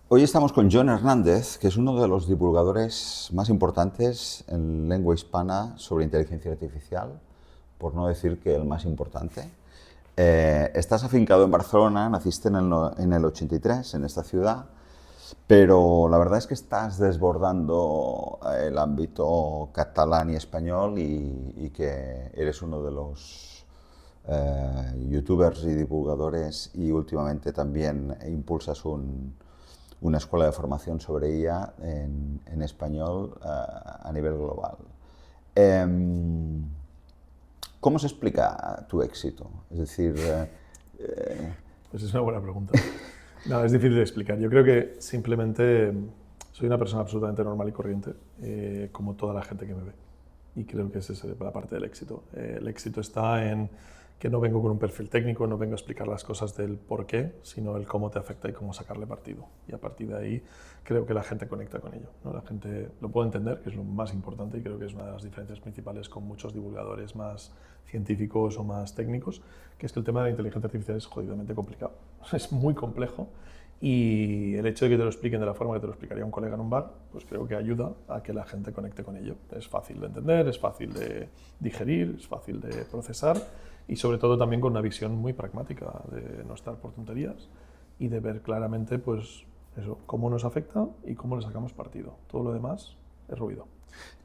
Hoy estamos con John Hernández, que es uno de los divulgadores más importantes en lengua hispana sobre inteligencia artificial, por no decir que el más importante. Estás afincado en Barcelona, naciste en el 83, en esta ciudad, pero la verdad es que estás desbordando el ámbito catalán y español y que eres uno de los youtubers y divulgadores y últimamente también impulsas una escuela de formación sobre IA en español a nivel global. Eh, ¿Cómo se explica tu éxito? Es decir, Pues es una buena pregunta. No, es difícil de explicar. Yo creo que simplemente soy una persona absolutamente normal y corriente, como toda la gente que me ve. Y creo que esa es la parte del éxito. El éxito está en que no vengo con un perfil técnico, no vengo a explicar las cosas del por qué, sino el cómo te afecta y cómo sacarle partido. Y a partir de ahí creo que la gente conecta con ello, ¿no? La gente lo puede entender, que es lo más importante, y creo que es una de las diferencias principales con muchos divulgadores más científicos o más técnicos, que es que el tema de la inteligencia artificial es jodidamente complicado. Es muy complejo y el hecho de que te lo expliquen de la forma que te lo explicaría un colega en un bar, pues creo que ayuda a que la gente conecte con ello. Es fácil de entender, es fácil de digerir, es fácil de procesar y sobre todo también con una visión muy pragmática de no estar por tonterías y de ver claramente pues eso, cómo nos afecta y cómo le sacamos partido. Todo lo demás es ruido.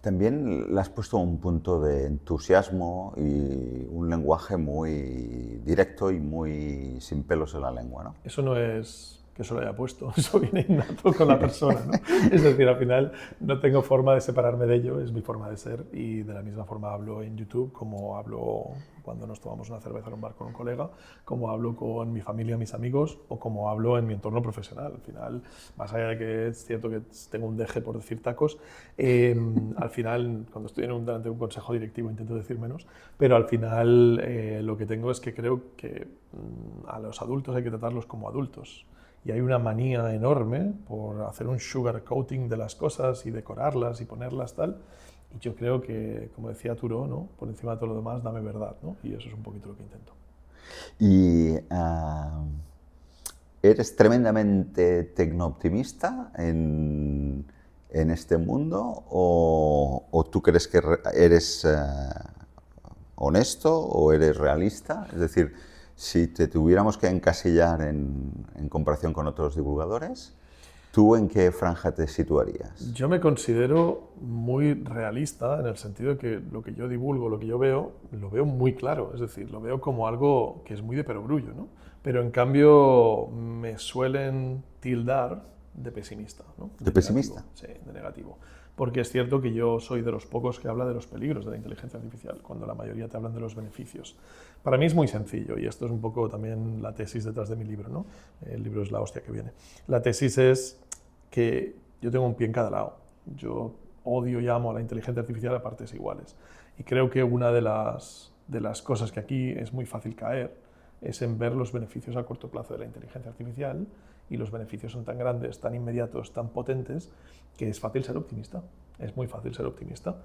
también le has puesto un punto de entusiasmo y un lenguaje muy directo y muy sin pelos en la lengua, ¿no? Eso no es que eso lo haya puesto, eso viene innato con la persona, ¿no? Es decir, al final no tengo forma de separarme de ello, es mi forma de ser y de la misma forma hablo en YouTube como hablo cuando nos tomamos una cerveza en un bar con un colega, como hablo con mi familia, mis amigos o como hablo en mi entorno profesional. Al final, más allá de que es cierto que tengo un deje por decir tacos, al final cuando estoy delante de un consejo directivo intento decir menos, pero al final lo que tengo es que creo que a los adultos hay que tratarlos como adultos. Y hay una manía enorme por hacer un sugar coating de las cosas y decorarlas y ponerlas tal. Y yo creo que, como decía Turo, ¿no? Por encima de todo lo demás, dame verdad, ¿no? Y eso es un poquito lo que intento. Y eres tremendamente tecnooptimista en este mundo o tú crees que eres honesto o eres realista? Es decir, si te tuviéramos que encasillar en comparación con otros divulgadores, ¿tú en qué franja te situarías? Yo me considero muy realista en el sentido de que lo que yo divulgo, lo que yo veo, lo veo muy claro. Es decir, lo veo como algo que es muy de perogrullo, ¿no? Pero en cambio me suelen tildar de pesimista, ¿no? ¿De De negativo, pesimista? sí, de negativo. Porque es cierto que yo soy de los pocos que habla de los peligros de la inteligencia artificial, cuando la mayoría te hablan de los beneficios. Para mí es muy sencillo, y esto es un poco también la tesis detrás de mi libro, ¿no? El libro es la hostia que viene. La tesis es que yo tengo un pie en cada lado. Yo odio y amo a la inteligencia artificial a partes iguales. Y creo que una de las cosas que aquí es muy fácil caer es en ver los beneficios a corto plazo de la inteligencia artificial, y los beneficios son tan grandes, tan inmediatos, tan potentes, que es fácil ser optimista. Es muy fácil ser optimista.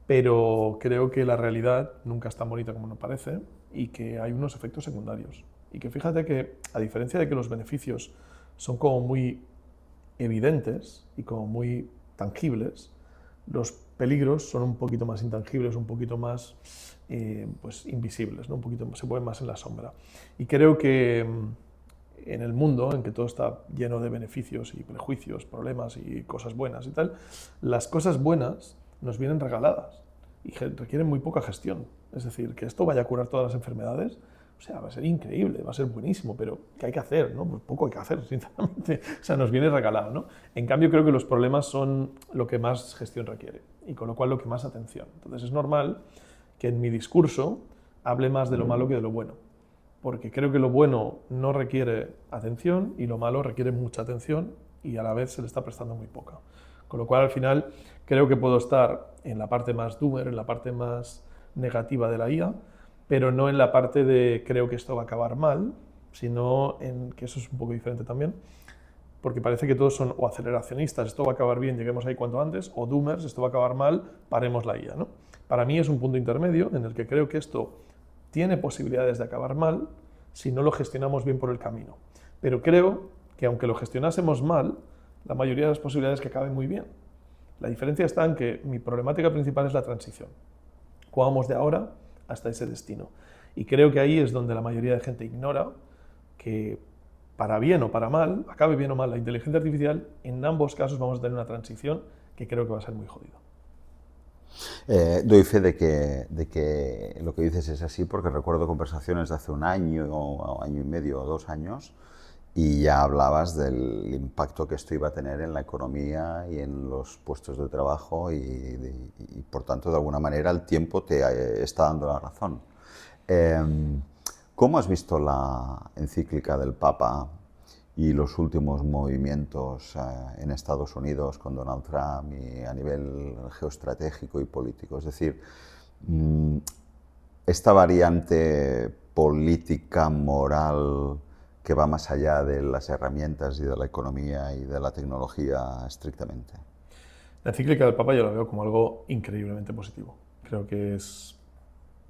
Pero creo que la realidad nunca es tan bonita como nos parece y que hay unos efectos secundarios. Y que fíjate que, a diferencia de que los beneficios son como muy evidentes y como muy tangibles, los peligros son un poquito más intangibles, un poquito más pues invisibles, ¿no? Un poquito se mueven más en la sombra. Y creo que en el mundo en que todo está lleno de beneficios y prejuicios, problemas y cosas buenas y tal, las cosas buenas nos vienen regaladas y requieren muy poca gestión. Es decir, que esto vaya a curar todas las enfermedades, o sea, va a ser increíble, va a ser buenísimo, pero ¿qué hay que hacer? ¿No? Pues poco hay que hacer, sinceramente. O sea, nos viene regalado, ¿no? En cambio, creo que los problemas son lo que más gestión requiere y con lo cual lo que más atención. Entonces es normal que en mi discurso hable más de lo malo que de lo bueno, porque creo que lo bueno no requiere atención y lo malo requiere mucha atención y a la vez se le está prestando muy poca. Con lo cual, al final, creo que puedo estar en la parte más doomer, en la parte más negativa de la IA, pero no en la parte de creo que esto va a acabar mal, sino en que eso es un poco diferente también, porque parece que todos son o aceleracionistas, esto va a acabar bien, lleguemos ahí cuanto antes, o doomers, esto va a acabar mal, paremos la IA, ¿no? Para mí es un punto intermedio en el que creo que esto tiene posibilidades de acabar mal si no lo gestionamos bien por el camino. Pero creo que aunque lo gestionásemos mal, la mayoría de las posibilidades que acabe muy bien. La diferencia está en que mi problemática principal es la transición. ¿Cómo vamos de ahora hasta ese destino? Y creo que ahí es donde la mayoría de gente ignora que, para bien o para mal, acabe bien o mal la inteligencia artificial, en ambos casos vamos a tener una transición que creo que va a ser muy jodida. Doy fe de que lo que dices es así, porque recuerdo conversaciones de hace un año o año y medio o 2 años, y ya hablabas del impacto que esto iba a tener en la economía y en los puestos de trabajo y por tanto, de alguna manera, el tiempo te está dando la razón. ¿Cómo has visto la encíclica del Papa y los últimos movimientos en Estados Unidos con Donald Trump y a nivel geoestratégico y político? Es decir, esta variante política, moral, que va más allá de las herramientas y de la economía y de la tecnología estrictamente. La encíclica del Papa yo la veo como algo increíblemente positivo. Creo que es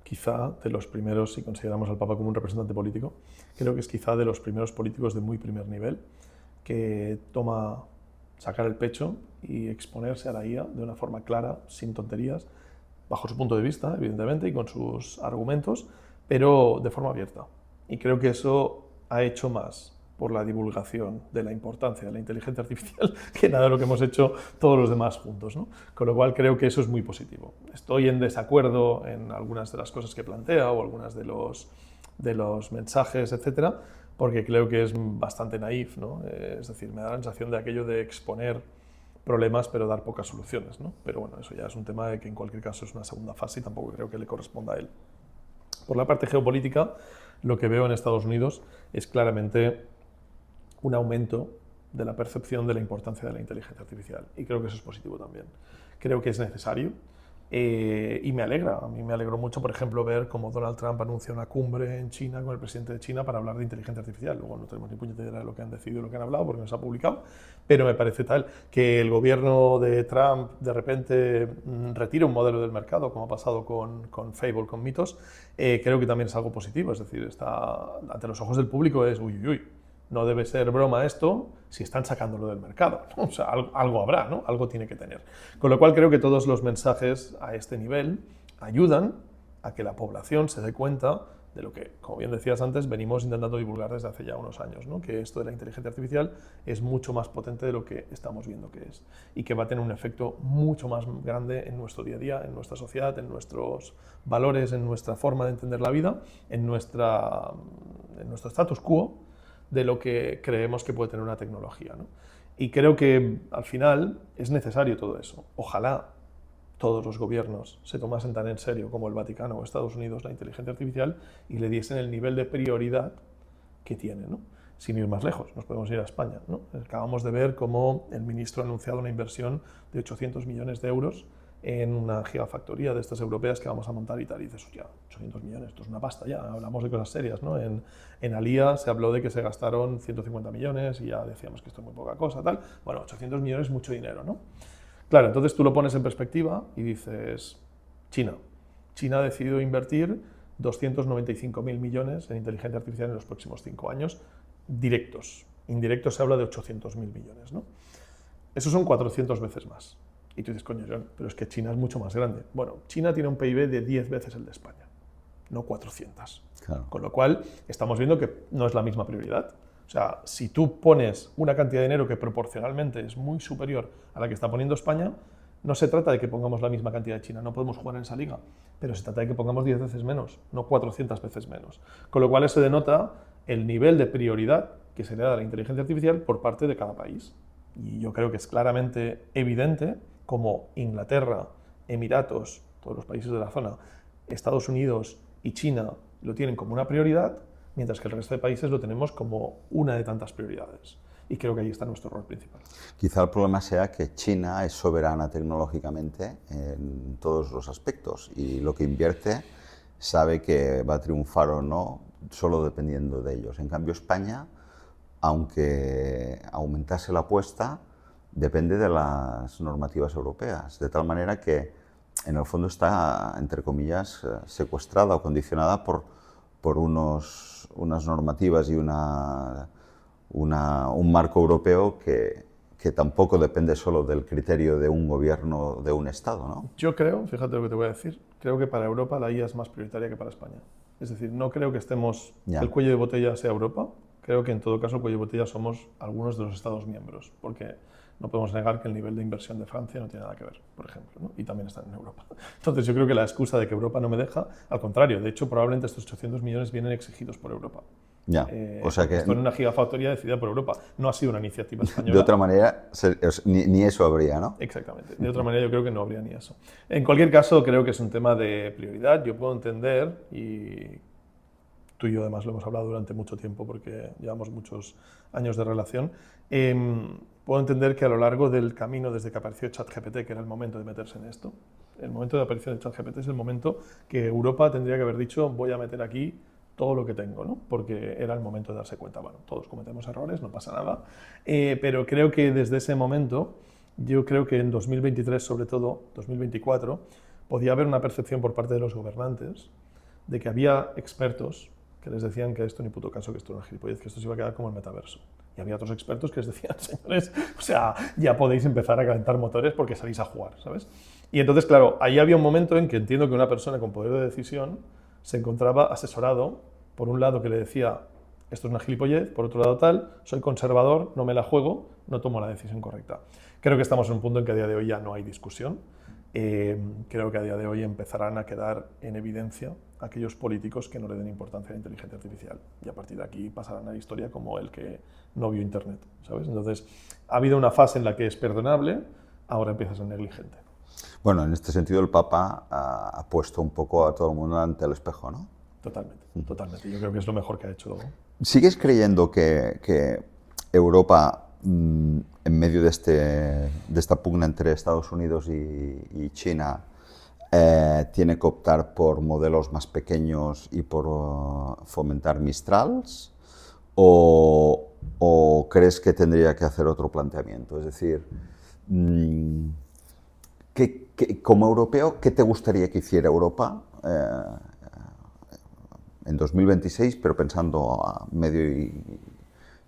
quizá de los primeros, si consideramos al Papa como un representante político, creo que es quizá de los primeros políticos de muy primer nivel que toma sacar el pecho y exponerse a la IA de una forma clara, sin tonterías, bajo su punto de vista, evidentemente, y con sus argumentos, pero de forma abierta. Y creo que eso ha hecho más por la divulgación de la importancia de la inteligencia artificial que nada de lo que hemos hecho todos los demás juntos, ¿no? Con lo cual creo que eso es muy positivo. Estoy en desacuerdo en algunas de las cosas que plantea o algunas de los mensajes, etcétera, porque creo que es bastante naif, ¿no? Es decir, me da la sensación de aquello de exponer problemas pero dar pocas soluciones, ¿no? Pero bueno, eso ya es un tema de que en cualquier caso es una segunda fase y tampoco creo que le corresponda a él. Por la parte geopolítica, lo que veo en Estados Unidos es claramente un aumento de la percepción de la importancia de la inteligencia artificial y creo que eso es positivo también. Creo que es necesario y me alegra. A mí me alegró mucho, por ejemplo, ver cómo Donald Trump anuncia una cumbre en China con el presidente de China para hablar de inteligencia artificial. Luego no tenemos ni puñetera de lo que han decidido y lo que han hablado porque no se ha publicado, pero me parece tal que el gobierno de Trump de repente retire un modelo del mercado, como ha pasado con Fable, con Mitos, creo que también es algo positivo. Es decir, está ante los ojos del público es uy, uy, uy. No debe ser broma esto si están sacándolo del mercado, ¿no? O sea, algo habrá, ¿no? Algo tiene que tener. Con lo cual creo que todos los mensajes a este nivel ayudan a que la población se dé cuenta de lo que, como bien decías antes, venimos intentando divulgar desde hace ya unos años, ¿no? Que esto de la inteligencia artificial es mucho más potente de lo que estamos viendo que es y que va a tener un efecto mucho más grande en nuestro día a día, en nuestra sociedad, en nuestros valores, en nuestra forma de entender la vida, en nuestro status quo, de lo que creemos que puede tener una tecnología, ¿no? Y creo que al final es necesario todo eso. Ojalá todos los gobiernos se tomasen tan en serio como el Vaticano o Estados Unidos la inteligencia artificial y le diesen el nivel de prioridad que tiene, ¿no? Sin ir más lejos, nos podemos ir a España, ¿no? Acabamos de ver cómo el ministro ha anunciado una inversión de 800 millones de euros en una gigafactoría de estas europeas que vamos a montar y tal. Y dices, ya, 800 millones, esto es una pasta ya, hablamos de cosas serias, ¿no? En Alía se habló de que se gastaron 150 millones y ya decíamos que esto es muy poca cosa, tal. Bueno, 800 millones es mucho dinero, ¿no? Claro, entonces tú lo pones en perspectiva y dices, China. China ha decidido invertir 295.000 millones en inteligencia artificial en los próximos 5 años, directos. Indirectos se habla de 800.000 millones, ¿no? Esos son 400 veces más. Y tú dices, coño, John, pero es que China es mucho más grande. Bueno, China tiene un PIB de 10 veces el de España, no 400. Claro. Con lo cual, estamos viendo que no es la misma prioridad. O sea, si tú pones una cantidad de dinero que proporcionalmente es muy superior a la que está poniendo España, no se trata de que pongamos la misma cantidad de China, no podemos jugar en esa liga, pero se trata de que pongamos 10 veces menos, no 400 veces menos. Con lo cual, eso denota el nivel de prioridad que se le da a la inteligencia artificial por parte de cada país. Y yo creo que es claramente evidente como Inglaterra, Emiratos, todos los países de la zona, Estados Unidos y China lo tienen como una prioridad, mientras que el resto de países lo tenemos como una de tantas prioridades. Y creo que ahí está nuestro rol principal. Quizá el problema sea que China es soberana tecnológicamente en todos los aspectos y lo que invierte sabe que va a triunfar o no solo dependiendo de ellos. En cambio, España, aunque aumentase la apuesta, depende de las normativas europeas, de tal manera que en el fondo está, entre comillas, secuestrada o condicionada por unas normativas y un marco europeo que que tampoco depende solo del criterio de un gobierno, de un Estado, ¿no? Yo creo, fíjate lo que te voy a decir, creo que para Europa la IA es más prioritaria que para España. Es decir, no creo que estemos, Ya. el cuello de botella sea Europa, creo que en todo caso el cuello de botella somos algunos de los Estados miembros, porque no podemos negar que el nivel de inversión de Francia no tiene nada que ver, por ejemplo, ¿no? Y también están en Europa. Entonces yo creo que la excusa de que Europa no me deja, al contrario, de hecho probablemente estos 800 millones vienen exigidos por Europa. Ya. O sea que Esto en una gigafactoría decidida por Europa, no ha sido una iniciativa española. de otra manera ni eso habría, ¿no? Exactamente. De otra manera yo creo que no habría ni eso. En cualquier caso, creo que es un tema de prioridad. Yo puedo entender, y tú y yo además lo hemos hablado durante mucho tiempo porque llevamos muchos años de relación, puedo entender que a lo largo del camino desde que apareció ChatGPT, que era el momento de meterse en esto, el momento de aparición de ChatGPT es el momento que Europa tendría que haber dicho voy a meter aquí todo lo que tengo, ¿no? Porque era el momento de darse cuenta. Bueno, todos cometemos errores, no pasa nada, pero creo que desde ese momento, yo creo que en 2023, sobre todo, 2024, podía haber una percepción por parte de los gobernantes de que había expertos que les decían que esto ni puto caso, que esto era una gilipollez, que esto se iba a quedar como el metaverso. Y había otros expertos que les decían, señores, o sea, ya podéis empezar a calentar motores porque salís a jugar, ¿sabes? Y entonces, claro, ahí había un momento en que entiendo que una persona con poder de decisión se encontraba asesorado por un lado que le decía, esto es una gilipollez, por otro lado tal, soy conservador, no me la juego, no tomo la decisión correcta. Creo que estamos en un punto en que a día de hoy ya no hay discusión. Creo que a día de hoy empezarán a quedar en evidencia aquellos políticos que no le den importancia a la inteligencia artificial. Y a partir de aquí pasarán a la historia como el que no vio Internet, ¿sabes? Entonces, ha habido una fase en la que es perdonable, ahora empieza a ser negligente. Bueno, en este sentido el Papa ha puesto un poco a todo el mundo ante el espejo, ¿no? Totalmente, totalmente. Yo creo que es lo mejor que ha hecho. ¿Sigues creyendo que Europa, en medio de esta pugna entre Estados Unidos y China, tiene que optar por modelos más pequeños y por fomentar Mistrals? ¿O crees que tendría que hacer otro planteamiento? Es decir, como europeo, ¿qué te gustaría que hiciera Europa en 2026, pero pensando a medio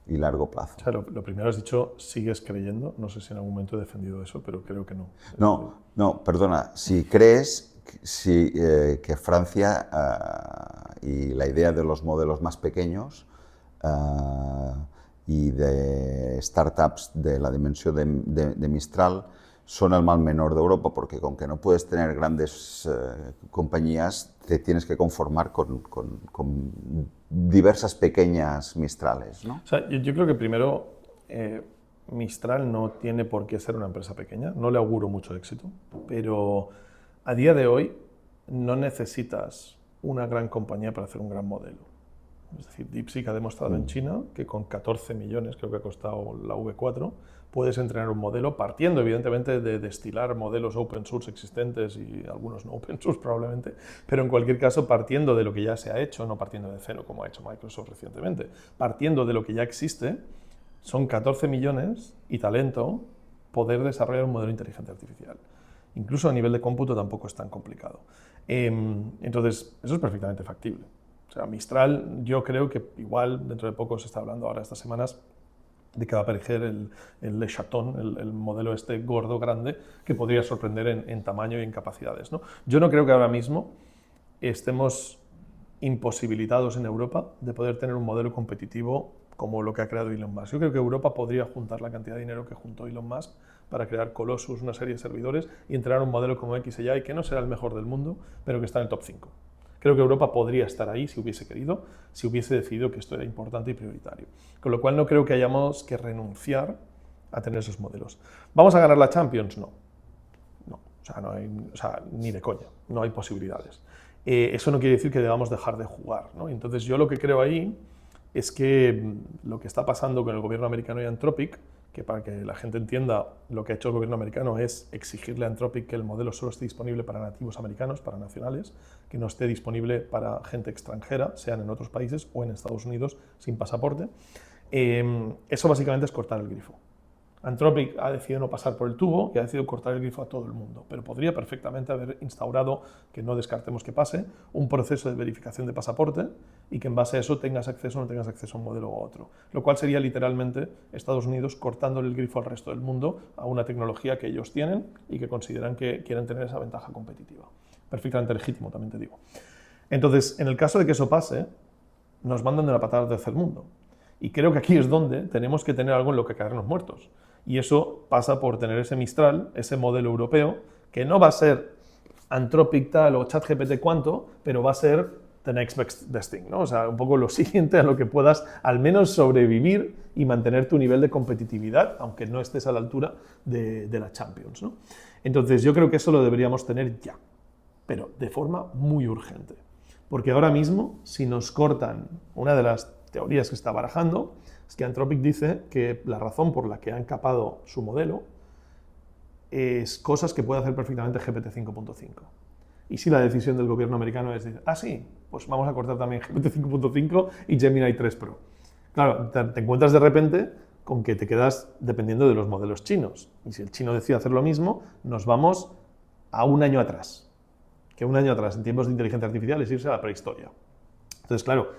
y largo plazo? O sea, lo primero has dicho, sigues creyendo. No sé si en algún momento he defendido eso, pero creo que no. No, perdona. Si crees que Francia y la idea de los modelos más pequeños y de startups de la dimensión de Mistral son el mal menor de Europa, porque con que no puedes tener grandes compañías, te tienes que conformar con diversas pequeñas Mistrales, ¿no? O sea, yo creo que primero Mistral no tiene por qué ser una empresa pequeña, no le auguro mucho éxito, pero a día de hoy no necesitas una gran compañía para hacer un gran modelo. Es decir, DeepSeek ha demostrado en China que con 14 millones, creo que ha costado la V4, puedes entrenar un modelo partiendo, evidentemente, de destilar modelos open source existentes y algunos no open source probablemente, pero en cualquier caso partiendo de lo que ya se ha hecho, no partiendo de cero como ha hecho Microsoft recientemente, partiendo de lo que ya existe, son 14 millones y talento poder desarrollar un modelo de inteligencia artificial. Incluso a nivel de cómputo tampoco es tan complicado. Entonces, eso es perfectamente factible. O sea, Mistral, yo creo que igual dentro de poco se está hablando ahora estas semanas de que va a aparecer el Le Chaton, el modelo este gordo, grande, que podría sorprender en tamaño y en capacidades, ¿no? Yo no creo que ahora mismo estemos imposibilitados en Europa de poder tener un modelo competitivo como lo que ha creado Elon Musk. Yo creo que Europa podría juntar la cantidad de dinero que juntó Elon Musk para crear Colossus, una serie de servidores, y entrenar un modelo como XAI, que no será el mejor del mundo, pero que está en el top 5. Creo que Europa podría estar ahí si hubiese querido, si hubiese decidido que esto era importante y prioritario. Con lo cual no creo que hayamos que renunciar a tener esos modelos. ¿Vamos a ganar la Champions? No. No. O sea, ni de coña. No hay posibilidades. Eso no quiere decir que debamos dejar de jugar, ¿no? Entonces yo lo que creo ahí es que lo que está pasando con el gobierno americano y Anthropic, que para que la gente entienda, lo que ha hecho el gobierno americano es exigirle a Anthropic que el modelo solo esté disponible para nativos americanos, para nacionales, que no esté disponible para gente extranjera, sean en otros países o en Estados Unidos sin pasaporte. Eso básicamente es cortar el grifo. Anthropic ha decidido no pasar por el tubo y ha decidido cortar el grifo a todo el mundo, pero podría perfectamente haber instaurado, que no descartemos que pase, un proceso de verificación de pasaporte y que en base a eso tengas acceso o no tengas acceso a un modelo u otro, lo cual sería literalmente Estados Unidos cortándole el grifo al resto del mundo a una tecnología que ellos tienen y que consideran que quieren tener esa ventaja competitiva. Perfectamente legítimo, también te digo. Entonces, en el caso de que eso pase, nos mandan de la patada al tercer mundo. Y creo que aquí es donde tenemos que tener algo en lo que caernos muertos. Y eso pasa por tener ese Mistral, ese modelo europeo, que no va a ser Anthropic tal o ChatGPT cuánto, pero va a ser the next best thing, ¿no? O sea, un poco lo siguiente a lo que puedas al menos sobrevivir y mantener tu nivel de competitividad, aunque no estés a la altura de la Champions, ¿no? Entonces, yo creo que eso lo deberíamos tener ya, pero de forma muy urgente. Porque ahora mismo, si nos cortan una de las teorías que está barajando, es que Anthropic dice que la razón por la que han capado su modelo es cosas que puede hacer perfectamente GPT 5.5. Y si la decisión del gobierno americano es decir, sí, pues vamos a cortar también GPT 5.5 y Gemini 3 Pro. Claro, te encuentras de repente con que te quedas dependiendo de los modelos chinos. Y si el chino decide hacer lo mismo, nos vamos a un año atrás. Que un año atrás, en tiempos de inteligencia artificial, es irse a la prehistoria. Entonces, claro,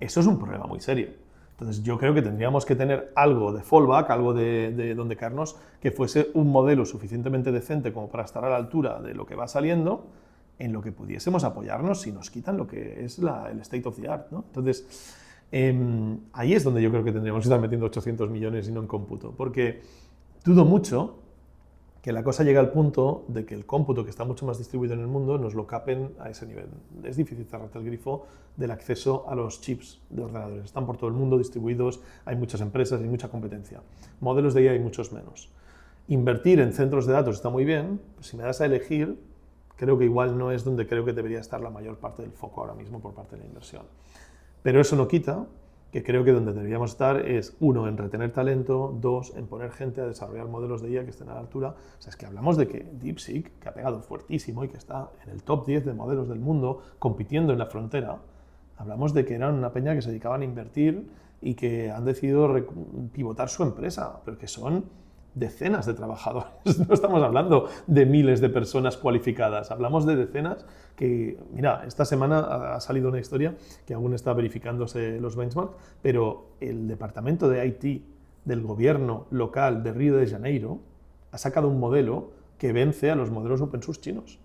eso es un problema muy serio. Entonces, yo creo que tendríamos que tener algo de fallback, algo de donde caernos, que fuese un modelo suficientemente decente como para estar a la altura de lo que va saliendo, en lo que pudiésemos apoyarnos si nos quitan lo que es el state of the art, ¿no? Entonces, ahí es donde yo creo que tendríamos que estar metiendo 800 millones y no en cómputo, porque dudo mucho que la cosa llegue al punto de que el cómputo, que está mucho más distribuido en el mundo, nos lo capen a ese nivel. Es difícil cerrarte el grifo del acceso a los chips de ordenadores. Están por todo el mundo distribuidos, hay muchas empresas, hay mucha competencia. Modelos de IA hay muchos menos. Invertir en centros de datos está muy bien, pero si me das a elegir, creo que igual no es donde creo que debería estar la mayor parte del foco ahora mismo por parte de la inversión. Pero eso no quita que creo que donde deberíamos estar es, 1, en retener talento, 2, en poner gente a desarrollar modelos de IA que estén a la altura. O sea, es que hablamos de que DeepSeek, que ha pegado fuertísimo y que está en el top 10 de modelos del mundo, compitiendo en la frontera, hablamos de que eran una peña que se dedicaban a invertir y que han decidido pivotar su empresa, pero que son decenas de trabajadores, no estamos hablando de miles de personas cualificadas, hablamos de decenas que, mira, esta semana ha salido una historia que aún está verificándose los benchmarks, pero el departamento de IT del gobierno local de Río de Janeiro ha sacado un modelo que vence a los modelos open source chinos,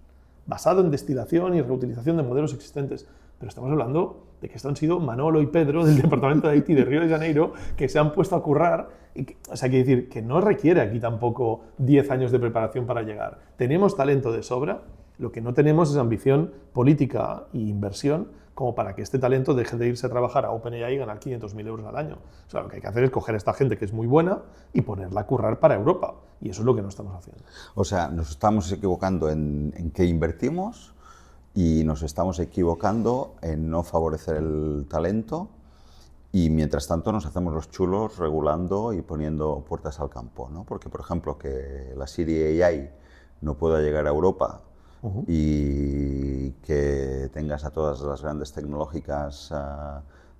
basado en destilación y reutilización de modelos existentes. Pero estamos hablando de que estos han sido Manolo y Pedro del departamento de IT de Río de Janeiro que se han puesto a currar. O sea, quiere decir que no requiere aquí tampoco 10 años de preparación para llegar. Tenemos talento de sobra, lo que no tenemos es ambición política e inversión como para que este talento deje de irse a trabajar a OpenAI y ganar 500.000 euros al año. O sea, lo que hay que hacer es coger a esta gente que es muy buena y ponerla a currar para Europa. Y eso es lo que no estamos haciendo. O sea, nos estamos equivocando en qué invertimos y nos estamos equivocando en no favorecer el talento y mientras tanto nos hacemos los chulos regulando y poniendo puertas al campo, ¿no? Porque, por ejemplo, que la Siri AI no pueda llegar a Europa y que tengas a todas las grandes tecnológicas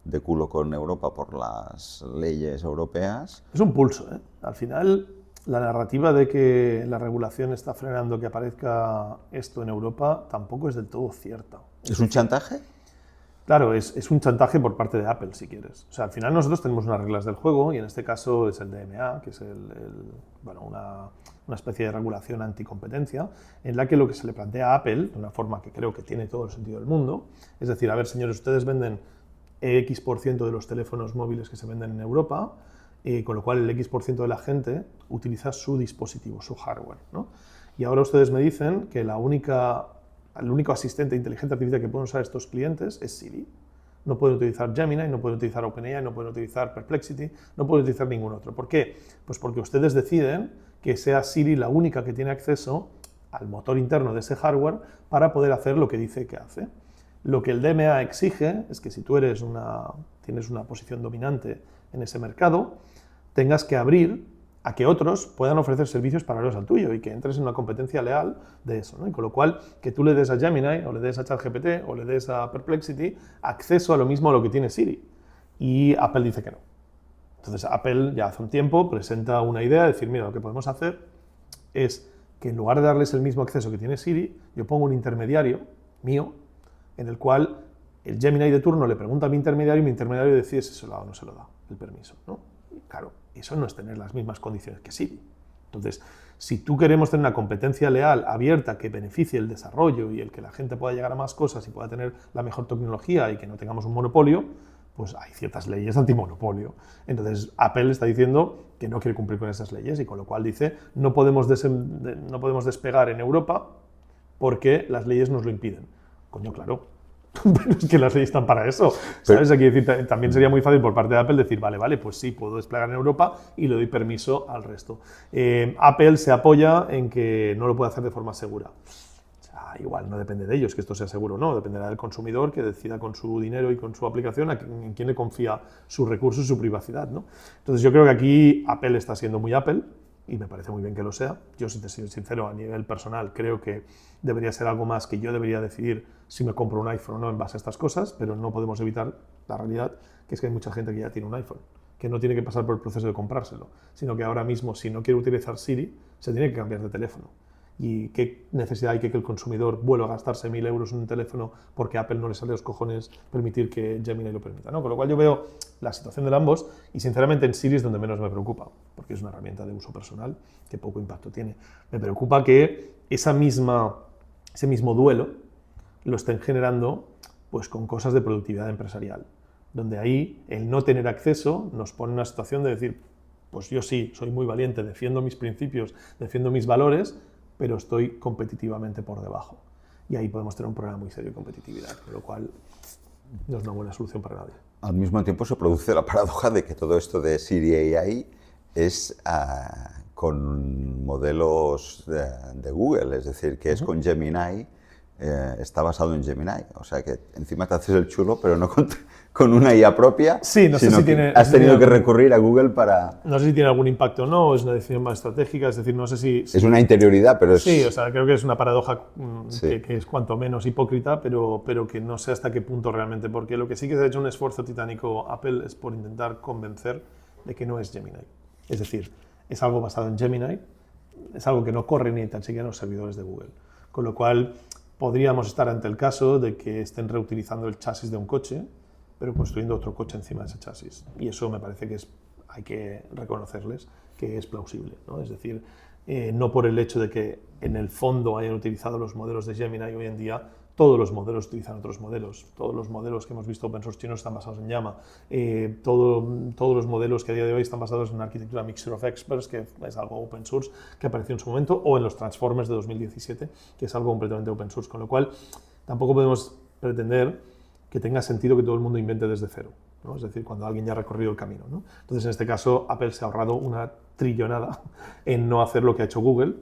de culo con Europa por las leyes europeas. Es un pulso, ¿eh? Al final, la narrativa de que la regulación está frenando que aparezca esto en Europa tampoco es del todo cierta. ¿Es un chantaje? Claro, es un chantaje por parte de Apple, si quieres. O sea, al final nosotros tenemos unas reglas del juego y en este caso es el DMA, que es una especie de regulación anticompetencia, en la que lo que se le plantea a Apple, de una forma que creo que tiene todo el sentido del mundo, es decir, a ver, señores, ustedes venden X% de los teléfonos móviles que se venden en Europa, con lo cual el X% de la gente utiliza su dispositivo, su hardware, ¿no? Y ahora ustedes me dicen que el único asistente de inteligencia artificial que pueden usar estos clientes es Siri. No pueden utilizar Gemini, no pueden utilizar OpenAI, no pueden utilizar Perplexity, no pueden utilizar ningún otro. ¿Por qué? Pues porque ustedes deciden que sea Siri la única que tiene acceso al motor interno de ese hardware para poder hacer lo que dice que hace. Lo que el DMA exige es que si tú tienes una posición dominante en ese mercado, tengas que abrir a que otros puedan ofrecer servicios paralelos al tuyo y que entres en una competencia leal de eso, ¿no? Y con lo cual, que tú le des a Gemini, o le des a ChatGPT, o le des a Perplexity, acceso a lo mismo a lo que tiene Siri. Y Apple dice que no. Entonces Apple ya hace un tiempo presenta una idea de decir, mira, lo que podemos hacer es que en lugar de darles el mismo acceso que tiene Siri, yo pongo un intermediario mío en el cual el Gemini de turno le pregunta a mi intermediario y mi intermediario decide si se lo da o no se lo da el permiso, ¿no? Y claro, eso no es tener las mismas condiciones que Siri. Entonces, si tú queremos tener una competencia leal, abierta, que beneficie el desarrollo y el que la gente pueda llegar a más cosas y pueda tener la mejor tecnología y que no tengamos un monopolio, pues hay ciertas leyes antimonopolio. Entonces, Apple está diciendo que no quiere cumplir con esas leyes y con lo cual dice no podemos despegar en Europa porque las leyes nos lo impiden. Coño, claro. Pero es que las leyes están para eso, ¿sabes? Aquí decir, también sería muy fácil por parte de Apple decir, vale, pues sí, puedo desplegar en Europa y le doy permiso al resto. Apple se apoya en que no lo puede hacer de forma segura. O sea, igual no depende de ellos que esto sea seguro o no, dependerá del consumidor que decida con su dinero y con su aplicación en quién le confía sus recursos y su privacidad, ¿no? Entonces yo creo que aquí Apple está siendo muy Apple, y me parece muy bien que lo sea. Yo, si te soy sincero, a nivel personal, creo que debería ser algo más que yo debería decidir si me compro un iPhone o no en base a estas cosas, pero no podemos evitar la realidad, que es que hay mucha gente que ya tiene un iPhone, que no tiene que pasar por el proceso de comprárselo, sino que ahora mismo, si no quiere utilizar Siri, se tiene que cambiar de teléfono. ¿Y qué necesidad hay que el consumidor vuelva a gastarse 1.000 euros en un teléfono porque a Apple no le sale a los cojones permitir que Gemini lo permita, ¿no? Con lo cual yo veo la situación de ambos y sinceramente en Siri es donde menos me preocupa, porque es una herramienta de uso personal que poco impacto tiene. Me preocupa que ese mismo duelo lo estén generando pues, con cosas de productividad empresarial, donde ahí el no tener acceso nos pone en una situación de decir, pues yo sí, soy muy valiente, defiendo mis principios, defiendo mis valores, pero estoy competitivamente por debajo. Y ahí podemos tener un problema muy serio de competitividad, con lo cual no es una buena solución para nadie. Al mismo tiempo se produce la paradoja de que todo esto de Siri AI es con modelos de Google, es decir, que es con Gemini, está basado en Gemini. O sea que encima te haces el chulo, pero no con una IA propia, sí, no sé sino si que tiene, has tenido que recurrir a Google para... No sé si tiene algún impacto o no, es una decisión más estratégica, es decir, no sé si... Es una interioridad, pero es... Sí, o sea, creo que es una paradoja Sí. que es cuanto menos hipócrita, pero que no sé hasta qué punto realmente, porque lo que sí que se ha hecho un esfuerzo titánico Apple es por intentar convencer de que no es Gemini. Es decir, es algo basado en Gemini, es algo que no corre ni tan siquiera en los servidores de Google. Con lo cual, podríamos estar ante el caso de que estén reutilizando el chasis de un coche, pero construyendo otro coche encima de ese chasis. Y eso me parece que hay que reconocerles que es plausible, ¿no? Es decir, no por el hecho de que en el fondo hayan utilizado los modelos de Gemini hoy en día, todos los modelos utilizan otros modelos. Todos los modelos que hemos visto open source chinos están basados en Llama. Todos los modelos que a día de hoy están basados en una arquitectura Mixture of Experts, que es algo open source que apareció en su momento, o en los Transformers de 2017, que es algo completamente open source. Con lo cual, tampoco podemos pretender que tenga sentido que todo el mundo invente desde cero, ¿no? Es decir, cuando alguien ya ha recorrido el camino, ¿no? Entonces, en este caso, Apple se ha ahorrado una trillonada en no hacer lo que ha hecho Google,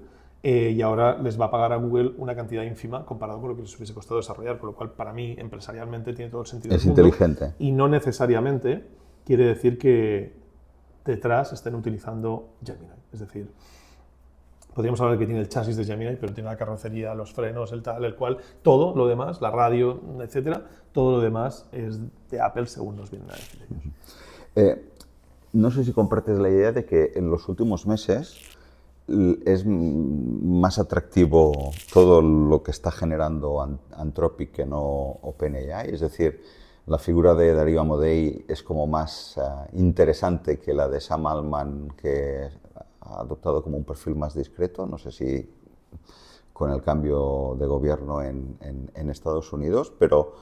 y ahora les va a pagar a Google una cantidad ínfima comparado con lo que les hubiese costado desarrollar, con lo cual para mí empresarialmente tiene todo el sentido del mundo. Es inteligente. Y no necesariamente quiere decir que detrás estén utilizando Gemini. Es decir, podríamos hablar de que tiene el chasis de Gemini, pero tiene la carrocería, los frenos, el tal, el cual, todo lo demás, la radio, etcétera, todo lo demás es de Apple según nos vienen a decir ellos. No sé si compartes la idea de que en los últimos meses es más atractivo todo lo que está generando Anthropic que no OpenAI, es decir, la figura de Darío Amodei es como más interesante que la de Sam Altman, que ha adoptado como un perfil más discreto, no sé si con el cambio de gobierno en Estados Unidos, pero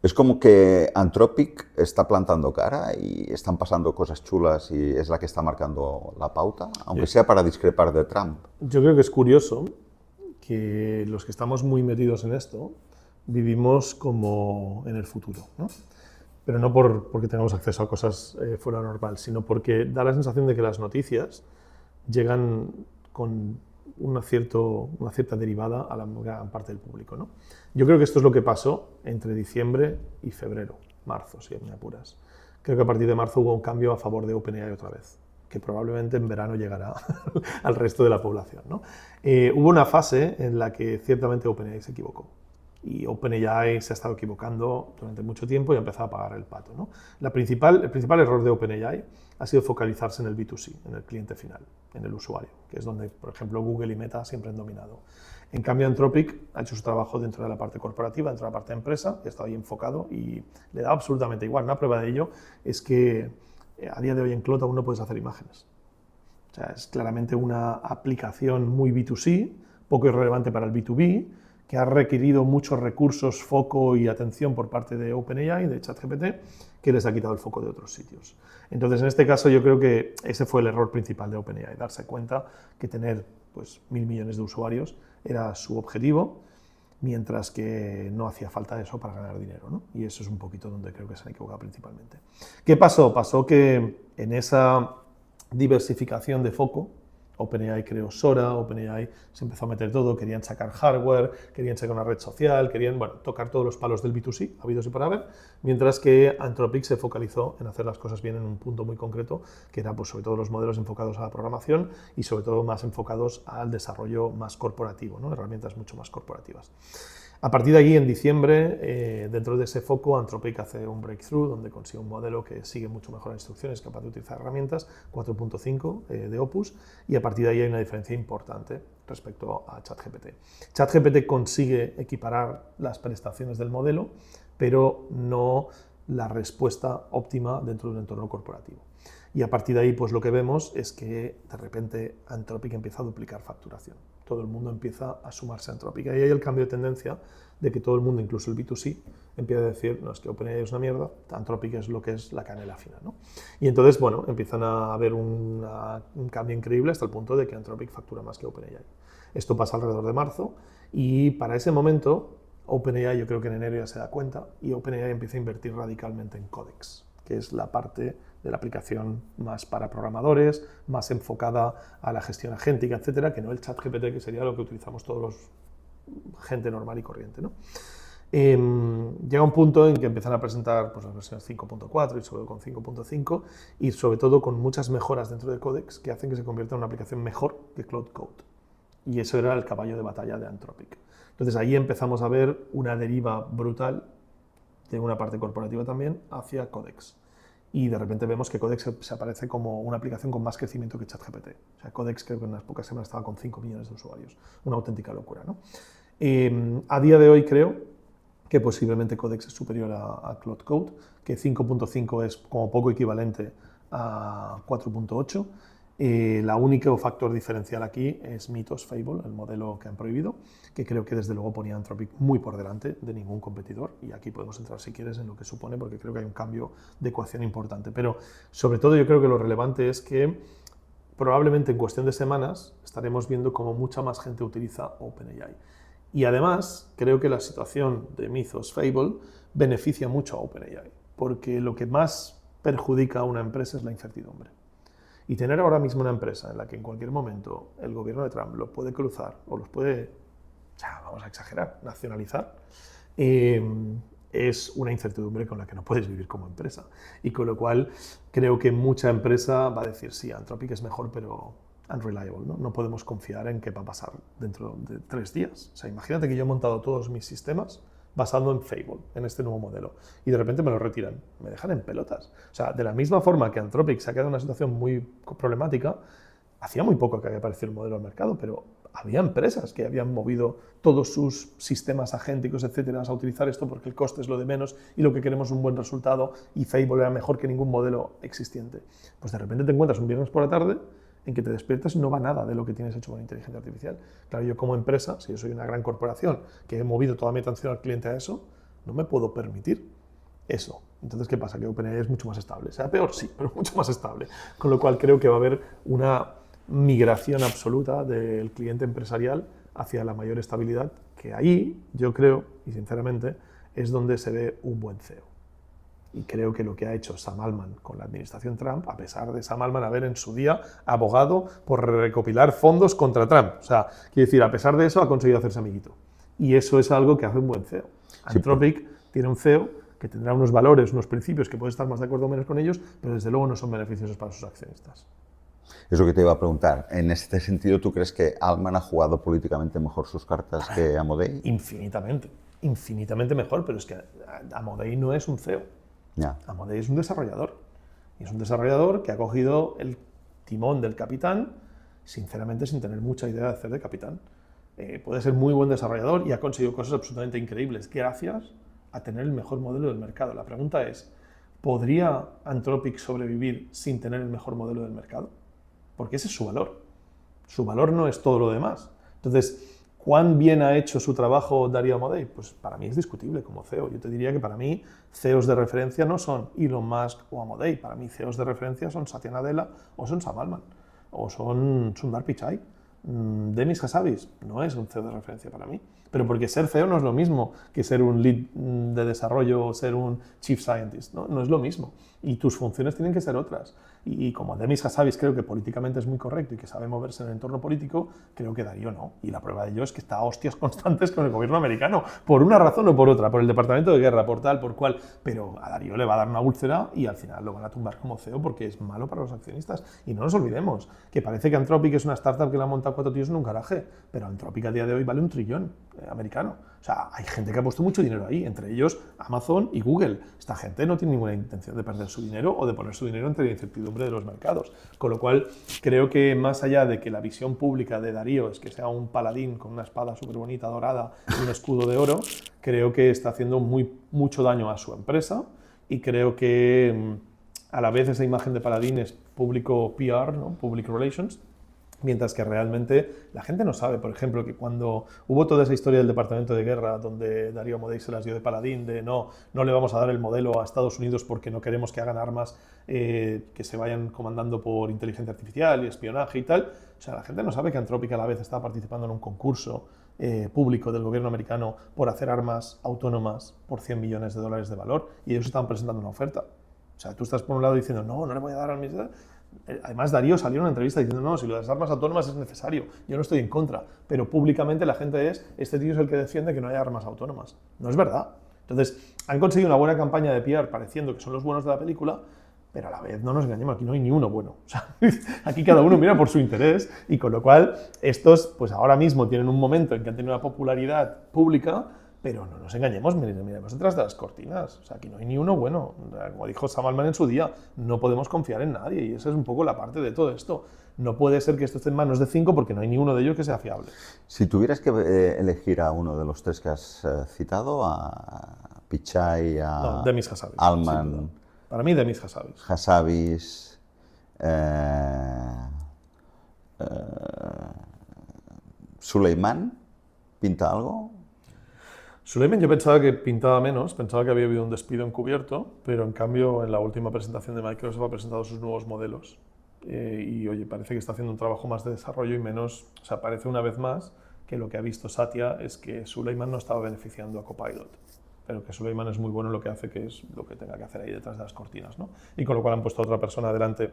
es como que Anthropic está plantando cara y están pasando cosas chulas y es la que está marcando la pauta, aunque sea para discrepar de Trump. Yo creo que es curioso que los que estamos muy metidos en esto vivimos como en el futuro, ¿no? Pero no porque tengamos acceso a cosas fuera normal, sino porque da la sensación de que las noticias llegan con una cierta derivada a la gran parte del público, ¿no? Yo creo que esto es lo que pasó entre diciembre y febrero, marzo, si me apuras. Creo que a partir de marzo hubo un cambio a favor de OpenAI otra vez, que probablemente en verano llegará al resto de la población, ¿no? Hubo una fase en la que ciertamente OpenAI se equivocó. Y OpenAI se ha estado equivocando durante mucho tiempo y ha empezado a pagar el pato, ¿no? El principal error de OpenAI ha sido focalizarse en el B2C, en el cliente final, en el usuario, que es donde, por ejemplo, Google y Meta siempre han dominado. En cambio, Anthropic ha hecho su trabajo dentro de la parte corporativa, dentro de la parte de empresa, y ha estado ahí enfocado y le da absolutamente igual. Una prueba de ello es que a día de hoy en Claude aún no puedes hacer imágenes. O sea, es claramente una aplicación muy B2C, poco irrelevante para el B2B, que ha requerido muchos recursos, foco y atención por parte de OpenAI, de ChatGPT, que les ha quitado el foco de otros sitios. Entonces, en este caso, yo creo que ese fue el error principal de OpenAI, darse cuenta que tener pues, 1.000 millones de usuarios era su objetivo, mientras que no hacía falta eso para ganar dinero, ¿no? Y eso es un poquito donde creo que se han equivocado principalmente. ¿Qué pasó? Pasó que en esa diversificación de foco, OpenAI creó Sora, OpenAI se empezó a meter todo, querían sacar hardware, querían sacar una red social, querían tocar todos los palos del B2C, habidos y por haber, mientras que Anthropic se focalizó en hacer las cosas bien en un punto muy concreto, que era pues, sobre todo los modelos enfocados a la programación y sobre todo más enfocados al desarrollo más corporativo, ¿no? Herramientas mucho más corporativas. A partir de allí, en diciembre, dentro de ese foco, Anthropic hace un breakthrough donde consigue un modelo que sigue mucho mejor las instrucciones, capaz de utilizar herramientas, 4.5 de Opus, y a partir de ahí hay una diferencia importante respecto a ChatGPT. ChatGPT consigue equiparar las prestaciones del modelo, pero no la respuesta óptima dentro de un entorno corporativo. Y a partir de ahí, pues lo que vemos es que de repente Anthropic empieza a duplicar facturación. Todo el mundo empieza a sumarse a Anthropic. Ahí hay el cambio de tendencia de que todo el mundo, incluso el B2C, empieza a decir, no, es que OpenAI es una mierda, Anthropic es lo que es la canela fina, ¿no? Y entonces, bueno, empiezan a haber un cambio increíble hasta el punto de que Anthropic factura más que OpenAI. Esto pasa alrededor de marzo y para ese momento OpenAI yo creo que en enero ya se da cuenta y OpenAI empieza a invertir radicalmente en Codex, que es la parte de la aplicación más para programadores, más enfocada a la gestión agéntica, etcétera, que no el ChatGPT, que sería lo que utilizamos todos los gente normal y corriente, ¿no? Llega un punto en que empiezan a presentar pues, las versiones 5.4 y sobre todo con 5.5 y sobre todo con muchas mejoras dentro de Codex que hacen que se convierta en una aplicación mejor que Claude Code. Y eso era el caballo de batalla de Anthropic. Entonces ahí empezamos a ver una deriva brutal de una parte corporativa también hacia Codex. Y de repente vemos que Codex se aparece como una aplicación con más crecimiento que ChatGPT. O sea, Codex creo que en unas pocas semanas estaba con 5 millones de usuarios. Una auténtica locura, ¿no? A día de hoy creo que posiblemente Codex es superior a Claude Code, que 5.5 es como poco equivalente a 4.8. La único factor diferencial aquí es Mythos Fable, el modelo que han prohibido, que creo que desde luego ponía a Anthropic muy por delante de ningún competidor, y aquí podemos entrar si quieres en lo que supone, porque creo que hay un cambio de ecuación importante. Pero sobre todo yo creo que lo relevante es que probablemente en cuestión de semanas estaremos viendo cómo mucha más gente utiliza OpenAI. Y además creo que la situación de Mythos Fable beneficia mucho a OpenAI, porque lo que más perjudica a una empresa es la incertidumbre. Y tener ahora mismo una empresa en la que en cualquier momento el gobierno de Trump lo puede cruzar o los puede, ya, vamos a exagerar, nacionalizar, es una incertidumbre con la que no puedes vivir como empresa. Y con lo cual creo que mucha empresa va a decir, sí, Anthropic es mejor, pero unreliable, ¿no? No podemos confiar en qué va a pasar dentro de 3 días. O sea, imagínate que yo he montado todos mis sistemas basado en Fable, en este nuevo modelo, y de repente me lo retiran, me dejan en pelotas. O sea, de la misma forma que Anthropic se ha quedado en una situación muy problemática, hacía muy poco que había aparecido el modelo al mercado, pero había empresas que habían movido todos sus sistemas agénticos, etcétera, a utilizar esto porque el coste es lo de menos y lo que queremos es un buen resultado y Fable era mejor que ningún modelo existente. Pues de repente te encuentras un viernes por la tarde en que te despiertas y no va nada de lo que tienes hecho con inteligencia artificial. Claro, yo como empresa, si yo soy una gran corporación que he movido toda mi atención al cliente a eso, no me puedo permitir eso. Entonces, ¿qué pasa? Que OpenAI es mucho más estable. Sea peor, sí, pero mucho más estable. Con lo cual creo que va a haber una migración absoluta del cliente empresarial hacia la mayor estabilidad, que ahí, yo creo, y sinceramente, es donde se ve un buen CEO. Y creo que lo que ha hecho Sam Altman con la administración Trump, a pesar de Sam Altman haber en su día abogado por recopilar fondos contra Trump, o sea, quiero decir, a pesar de eso ha conseguido hacerse amiguito. Y eso es algo que hace un buen CEO. Anthropic tiene un CEO que tendrá unos valores, unos principios que puede estar más de acuerdo o menos con ellos, pero desde luego no son beneficiosos para sus accionistas. Es lo que te iba a preguntar. En este sentido, ¿tú crees que Altman ha jugado políticamente mejor sus cartas que Amodei? Infinitamente, infinitamente mejor, pero es que Amodei no es un CEO. Ya. Amodei es un desarrollador. Y es un desarrollador que ha cogido el timón del capitán, sinceramente sin tener mucha idea de hacer de capitán. Puede ser muy buen desarrollador y ha conseguido cosas absolutamente increíbles gracias a tener el mejor modelo del mercado. La pregunta es, ¿podría Anthropic sobrevivir sin tener el mejor modelo del mercado? Porque ese es su valor. Su valor no es todo lo demás. Entonces, ¿cuán bien ha hecho su trabajo Darío Amodei? Pues para mí es discutible como CEO. Yo te diría que para mí CEOs de referencia no son Elon Musk o Amodei. Para mí CEOs de referencia son Satya Nadella o son Sam Altman o son Sundar Pichai. Demis Hassabis no es un CEO de referencia para mí. Pero porque ser CEO no es lo mismo que ser un lead de desarrollo o ser un chief scientist. No es lo mismo. Y tus funciones tienen que ser otras. Y como Demis Hassabis creo que políticamente es muy correcto y que sabe moverse en el entorno político, creo que Darío no. Y la prueba de ello es que está a hostias constantes con el gobierno americano, por una razón o por otra, por el Departamento de Guerra, por tal, por cual. Pero a Darío le va a dar una úlcera y al final lo van a tumbar como CEO porque es malo para los accionistas. Y no nos olvidemos que parece que Anthropic es una startup que la han montado 4 tíos en un garaje, pero Anthropic a día de hoy vale $1 trillón americano. O sea, hay gente que ha puesto mucho dinero ahí, entre ellos Amazon y Google. Esta gente no tiene ninguna intención de perder su dinero o de poner su dinero entre la incertidumbre de los mercados. Con lo cual, creo que más allá de que la visión pública de Darío es que sea un paladín con una espada súper bonita dorada y un escudo de oro, creo que está haciendo mucho daño a su empresa y creo que a la vez esa imagen de paladín es público PR, ¿no? Public Relations, mientras que realmente la gente no sabe, por ejemplo, que cuando hubo toda esa historia del Departamento de Guerra, donde Darío Amodei se las dio de paladín, de no le vamos a dar el modelo a Estados Unidos porque no queremos que hagan armas que se vayan comandando por inteligencia artificial y espionaje y tal, o sea, la gente no sabe que Anthropic a la vez está participando en un concurso público del gobierno americano por hacer armas autónomas por $100 millones de valor y ellos estaban presentando una oferta. O sea, tú estás por un lado diciendo, no le voy a dar al ministro. Además, Darío salió en una entrevista diciendo, no, si lo de las armas autónomas es necesario, yo no estoy en contra, pero públicamente la gente este tío es el que defiende que no haya armas autónomas. No es verdad. Entonces, han conseguido una buena campaña de PR pareciendo que son los buenos de la película, pero a la vez no nos engañemos, aquí no hay ni uno bueno. O sea, aquí cada uno mira por su interés y con lo cual estos, pues ahora mismo tienen un momento en que han tenido una popularidad pública, pero no nos engañemos, miremos detrás de las cortinas. O sea, aquí no hay ni uno bueno. Como dijo Sam Altman en su día, no podemos confiar en nadie y esa es un poco la parte de todo esto. No puede ser que esto esté en manos de 5 porque no hay ni uno de ellos que sea fiable. Si tuvieras que elegir a uno de los 3 que has citado, a Pichai, a Demis Hassabis, Altman, para mí Demis Hassabis. Hassabis, Suleiman, ¿pinta algo? Suleiman yo pensaba que pintaba menos, pensaba que había habido un despido encubierto, pero en cambio en la última presentación de Microsoft ha presentado sus nuevos modelos. Y oye, parece que está haciendo un trabajo más de desarrollo y menos, o sea, parece una vez más que lo que ha visto Satya es que Suleiman no estaba beneficiando a Copilot, pero que Suleiman es muy bueno en lo que hace, que es lo que tenga que hacer ahí detrás de las cortinas, ¿no? Y con lo cual han puesto a otra persona adelante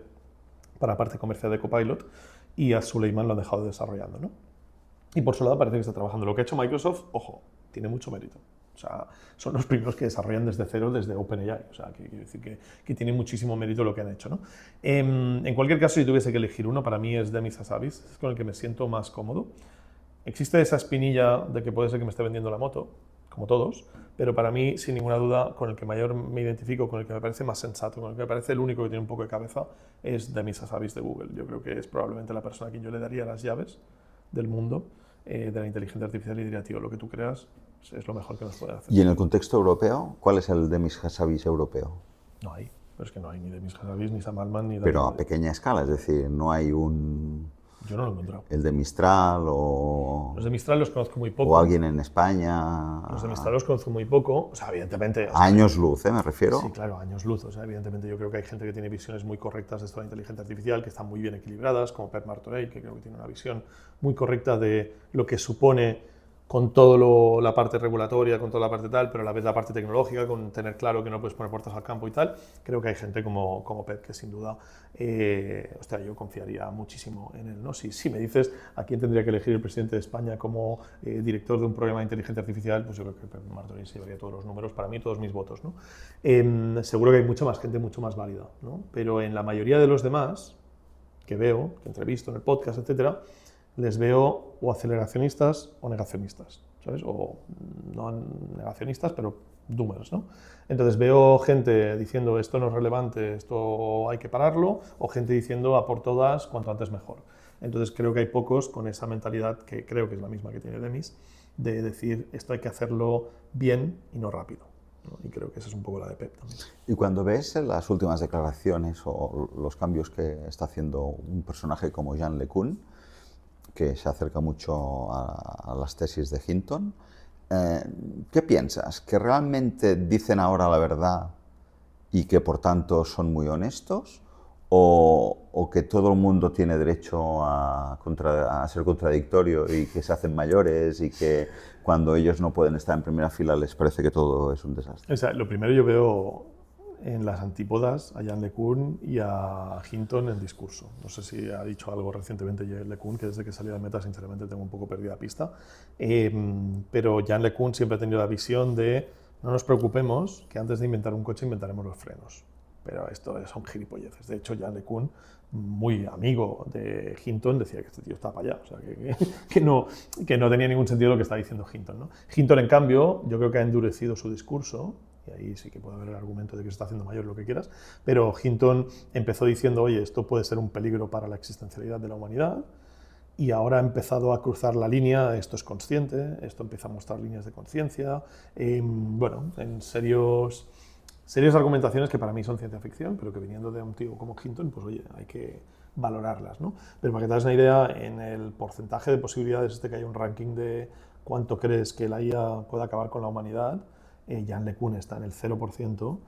para la parte comercial de Copilot y a Suleiman lo han dejado desarrollando, ¿no? Y por su lado parece que está trabajando. Lo que ha hecho Microsoft, ojo, tiene mucho mérito. O sea, son los primeros que desarrollan desde cero, desde OpenAI. O sea, que quiere decir que tiene muchísimo mérito lo que han hecho, ¿no? En cualquier caso, si tuviese que elegir uno, para mí es Demis Hassabis, es con el que me siento más cómodo. Existe esa espinilla de que puede ser que me esté vendiendo la moto, como todos, pero para mí, sin ninguna duda, con el que mayor me identifico, con el que me parece más sensato, con el que me parece el único que tiene un poco de cabeza, es Demis Hassabis de Google. Yo creo que es probablemente la persona a quien yo le daría las llaves del mundo de la inteligencia artificial y diría, tío, lo que tú creas es lo mejor que nos puede hacer. ¿Y en el contexto europeo, cuál es el Demis Hassabis europeo? No hay, pero es que no hay ni Demis Hassabis, ni Sam Altman, ni... Pero a pequeña escala, es decir, no hay un... Yo no lo he encontrado. El de Mistral o... Los de Mistral los conozco muy poco. O alguien en España... Los de Mistral los conozco muy poco. O sea, evidentemente... Años luz, me refiero. Sí, claro, años luz. O sea, evidentemente yo creo que hay gente que tiene visiones muy correctas de esto de la inteligencia artificial, que están muy bien equilibradas, como Per Martorell, que creo que tiene una visión muy correcta de lo que supone con toda la parte regulatoria, con toda la parte tal, pero a la vez la parte tecnológica, con tener claro que no puedes poner puertas al campo y tal. Creo que hay gente como Pep que sin duda, yo confiaría muchísimo en él, ¿no? Si me dices a quién tendría que elegir el presidente de España como director de un programa de inteligencia artificial, pues yo creo que Pep Martorell se llevaría todos los números, para mí todos mis votos, ¿no? Seguro que hay mucha más gente mucho más válida, ¿no? Pero en la mayoría de los demás, que veo, que entrevisto en el podcast, etcétera, les veo o aceleracionistas o negacionistas, ¿sabes? O no negacionistas, pero doomers, ¿no? Entonces veo gente diciendo esto no es relevante, esto hay que pararlo, o gente diciendo a por todas, cuanto antes mejor. Entonces creo que hay pocos con esa mentalidad, que creo que es la misma que tiene Demis, de decir esto hay que hacerlo bien y no rápido, ¿no? Y creo que esa es un poco la de Pep también. Y cuando ves las últimas declaraciones o los cambios que está haciendo un personaje como Jean LeCun, que se acerca mucho a las tesis de Hinton, ¿qué piensas? ¿Que realmente dicen ahora la verdad y que por tanto son muy honestos? ¿O que todo el mundo tiene derecho a ser contradictorio y que se hacen mayores y que cuando ellos no pueden estar en primera fila les parece que todo es un desastre? O sea, lo primero yo veo en las antípodas a Jean LeCun y a Hinton en discurso. No sé si ha dicho algo recientemente Jean LeCun, que desde que salió de Meta sinceramente tengo un poco perdida pista, pero Jean LeCun siempre ha tenido la visión de no nos preocupemos que antes de inventar un coche inventaremos los frenos. Pero esto son gilipolleces. De hecho, Jean LeCun, muy amigo de Hinton, decía que este tío está para allá. O sea, que no tenía ningún sentido lo que está diciendo Hinton, ¿no? Hinton, en cambio, yo creo que ha endurecido su discurso, y ahí sí que puede haber el argumento de que se está haciendo mayor, lo que quieras, pero Hinton empezó diciendo, oye, esto puede ser un peligro para la existencialidad de la humanidad, y ahora ha empezado a cruzar la línea, esto es consciente, esto empieza a mostrar líneas de conciencia, bueno, en serias argumentaciones que para mí son ciencia ficción, pero que viniendo de un tío como Hinton, pues oye, hay que valorarlas, ¿no? Pero para que te hagas una idea, en el porcentaje de posibilidades que hay un ranking de cuánto crees que la IA puede acabar con la humanidad, Jean LeCun está en el 0%,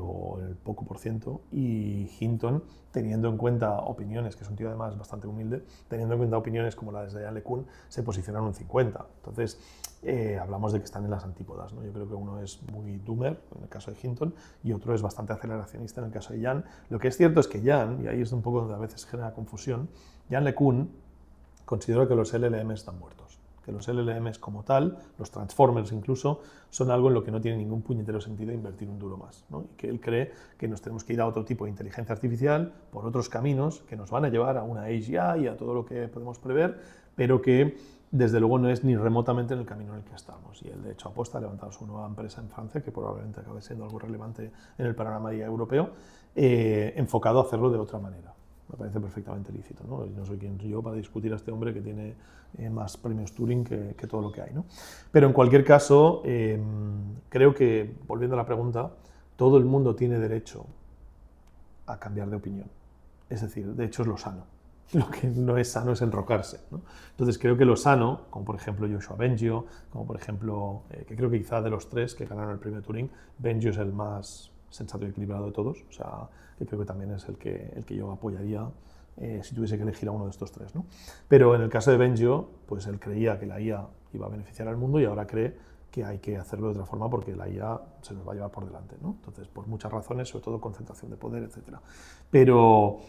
o en el poco por ciento, y Hinton, teniendo en cuenta opiniones, que es un tío además bastante humilde, teniendo en cuenta opiniones como las de Jean LeCun, se posicionan un 50%. Entonces, hablamos de que están en las antípodas, ¿no? Yo creo que uno es muy doomer, en el caso de Hinton, y otro es bastante aceleracionista en el caso de Jean. Lo que es cierto es que Jean, y ahí es un poco donde a veces genera confusión, Jean LeCun considera que los LLM están muertos. Que los LLMs como tal, los transformers incluso, son algo en lo que no tiene ningún puñetero sentido invertir un duro más, ¿no? Y que él cree que nos tenemos que ir a otro tipo de inteligencia artificial por otros caminos que nos van a llevar a una AGI y a todo lo que podemos prever, pero que desde luego no es ni remotamente en el camino en el que estamos. Y él de hecho apuesta a levantar su nueva empresa en Francia, que probablemente acabe siendo algo relevante en el panorama europeo, enfocado a hacerlo de otra manera. Me parece perfectamente lícito, ¿no? Y no soy quien yo para discutir a este hombre que tiene más premios Turing que todo lo que hay, ¿no? Pero en cualquier caso, creo que, volviendo a la pregunta, todo el mundo tiene derecho a cambiar de opinión. Es decir, de hecho es lo sano. Lo que no es sano es enrocarse, ¿no? Entonces creo que lo sano, como por ejemplo Yoshua Bengio, como por ejemplo, que creo que quizá de los tres que ganaron el premio Turing, Bengio es el más sensato y equilibrado de todos, o sea, que creo que también es el que yo apoyaría si tuviese que elegir a uno de estos tres, ¿no? Pero en el caso de Bengio, pues él creía que la IA iba a beneficiar al mundo y ahora cree que hay que hacerlo de otra forma porque la IA se nos va a llevar por delante, ¿no? Entonces, por muchas razones, sobre todo concentración de poder, etc. Pero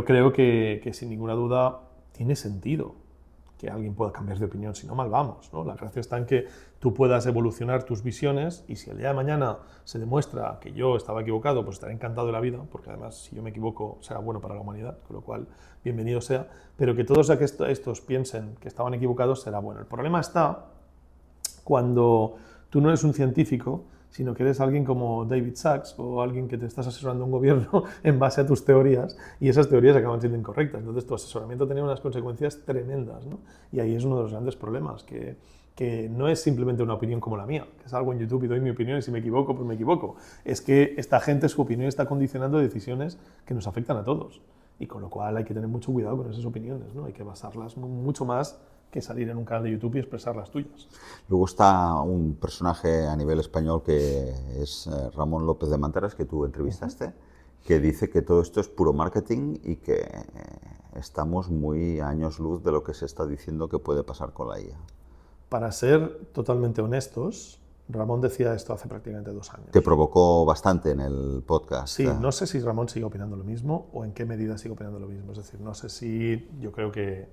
creo que sin ninguna duda tiene sentido que alguien pueda cambiar de opinión, si no mal vamos, ¿no? La gracia está en que tú puedas evolucionar tus visiones y si el día de mañana se demuestra que yo estaba equivocado, pues estaré encantado de la vida, porque además si yo me equivoco será bueno para la humanidad, con lo cual bienvenido sea, pero que todos estos piensen que estaban equivocados será bueno. El problema está cuando tú no eres un científico, sino que eres alguien como David Sachs o alguien que te estás asesorando un gobierno en base a tus teorías y esas teorías acaban siendo incorrectas. Entonces tu asesoramiento tenía unas consecuencias tremendas, ¿no? Y ahí es uno de los grandes problemas, que no es simplemente una opinión como la mía, que es algo en YouTube y doy mi opinión y si me equivoco, pues me equivoco. Es que esta gente, su opinión está condicionando decisiones que nos afectan a todos. Y con lo cual hay que tener mucho cuidado con esas opiniones, ¿no? Hay que basarlas mucho más que salir en un canal de YouTube y expresar las tuyas. Luego está un personaje a nivel español que es Ramón López de Manteras, que tú entrevistaste, que dice que todo esto es puro marketing y que estamos muy a años luz de lo que se está diciendo que puede pasar con la IA. Para ser totalmente honestos, Ramón decía esto hace prácticamente 2 años. Te provocó bastante en el podcast. Sí, no sé si Ramón sigue opinando lo mismo o en qué medida sigue opinando lo mismo. Es decir, no sé si yo creo que